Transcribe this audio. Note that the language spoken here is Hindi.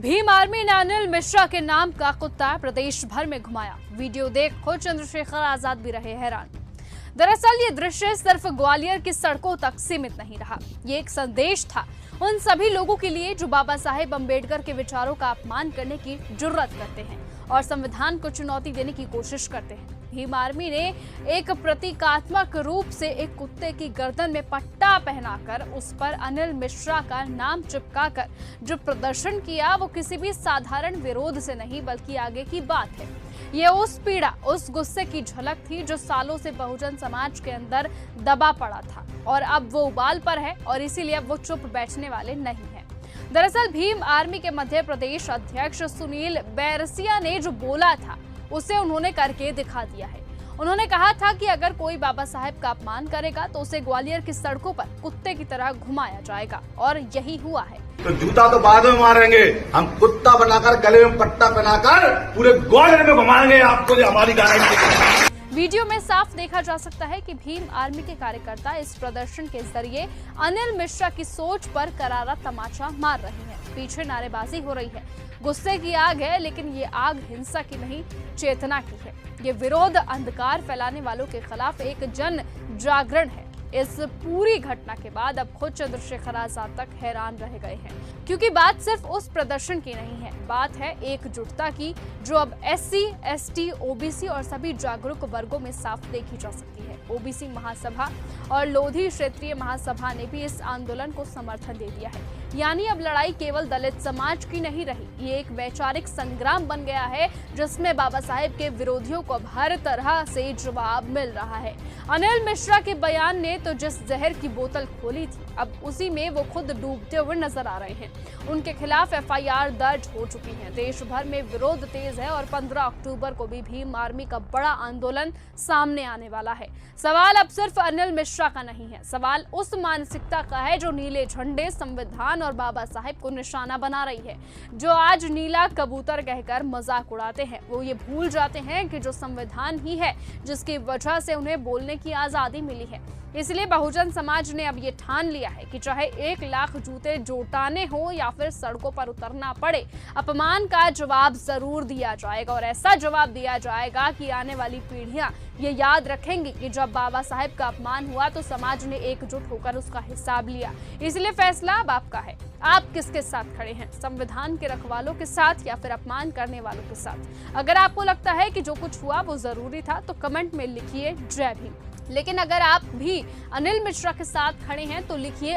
भीम आर्मी ने अनिल मिश्रा के नाम का कुत्ता प्रदेश भर में घुमाया। वीडियो देख खुद चंद्रशेखर आजाद भी रहे हैरान। दरअसल ये दृश्य सिर्फ ग्वालियर की सड़कों तक सीमित नहीं रहा, ये एक संदेश था उन सभी लोगों के लिए जो बाबा साहेब अम्बेडकर के विचारों का अपमान करने की जुर्रत करते हैं और संविधान को चुनौती देने की कोशिश करते हैं। भीम आर्मी ने एक प्रतीकात्मक रूप से एक कुत्ते की गर्दन में पट्टा पहनाकर उस पर अनिल मिश्रा का नाम चिपकाकर जो प्रदर्शन किया वो किसी भी साधारण विरोध से नहीं बल्कि आगे की बात है। ये उस पीड़ा, उस गुस्से की झलक थी जो सालों से बहुजन समाज के अंदर दबा पड़ा था और अब वो उबाल पर है और इसीलिए अब वो चुप बैठने वाले नहीं है। दरअसल भीम आर्मी के मध्य प्रदेश अध्यक्ष सुनील बैरसिया ने जो बोला था उसे उन्होंने करके दिखा दिया है। उन्होंने कहा था कि अगर कोई बाबा साहेब का अपमान करेगा तो उसे ग्वालियर की सड़कों पर कुत्ते की तरह घुमाया जाएगा और यही हुआ है। तो जूता तो बाद में मारेंगे, हम कुत्ता बनाकर गले में पट्टा पहनाकर पूरे ग्वालियर में घुमाएंगे आपको, ये हमारी गारंटी। वीडियो में साफ देखा जा सकता है कि भीम आर्मी के कार्यकर्ता इस प्रदर्शन के जरिए अनिल मिश्रा की सोच पर करारा तमाचा मार रहे हैं। पीछे नारेबाजी हो रही है, गुस्से की आग है, लेकिन ये आग हिंसा की नहीं चेतना की है। ये विरोध अंधकार फैलाने वालों के खिलाफ एक जन जागरण है। इस पूरी घटना के बाद अब खुद चंद्रशेखर आजाद तक हैरान रह गए हैं, क्योंकि बात सिर्फ उस प्रदर्शन की नहीं है, बात है एकजुटता की जो अब SC, ST, OBC और सभी जागरूक वर्गों में साफ देखी जा सकती है। OBC महासभा और लोधी क्षेत्रीय महासभा ने भी इस आंदोलन को समर्थन दे दिया है। यानी अब लड़ाई केवल दलित समाज की नहीं रही, ये एक वैचारिक संग्राम बन गया है जिसमें बाबा साहेब के विरोधियों को अब हर तरह से जवाब मिल रहा है। अनिल मिश्रा के बयान ने तो जिस जहर की बोतल खोली थी, अब उसी में वो खुद डूबते हुए नजर आ रहे हैं। उनके खिलाफ FIR दर्ज हो चुकी है। देश भर में विरोध तेज है और 15 अक्टूबर को भी भीम आर्मी का बड़ा आंदोलन सामने आने वाला है। सवाल अब सिर्फ अनिल मिश्रा का नहीं है, सवाल उस मानसिकता का है जो नीले झंडे, संविधान और बाबा साहेब को निशाना बना रही है। जो आज नीला कबूतर कहकर मजाक उड़ाते हैं, वो ये भूल जाते हैं कि जो संविधान ही है जिसकी वजह से उन्हें बोलने की आजादी मिली है। इसलिए बहुजन समाज ने अब ये ठान लिया है कि चाहे 1 लाख जूते जोटाने हो या फिर सड़कों पर उतरना पड़े, अपमान का जवाब जरूर दिया जाएगा और ऐसा जवाब दिया जाएगा कि आने वाली पीढ़ियां ये याद रखेंगी कि जब बाबा साहेब का अपमान हुआ तो समाज ने एकजुट होकर उसका हिसाब लिया। इसलिए फैसला अब आपका है, आप किसके साथ खड़े हैं, संविधान के रखवालों के साथ या फिर अपमान करने वालों के साथ। अगर आपको लगता है कि जो कुछ हुआ वो जरूरी था तो कमेंट में लिखिए जय भीम। लेकिन अगर आप भी अनिल मिश्रा के साथ खड़े हैं तो लिखिए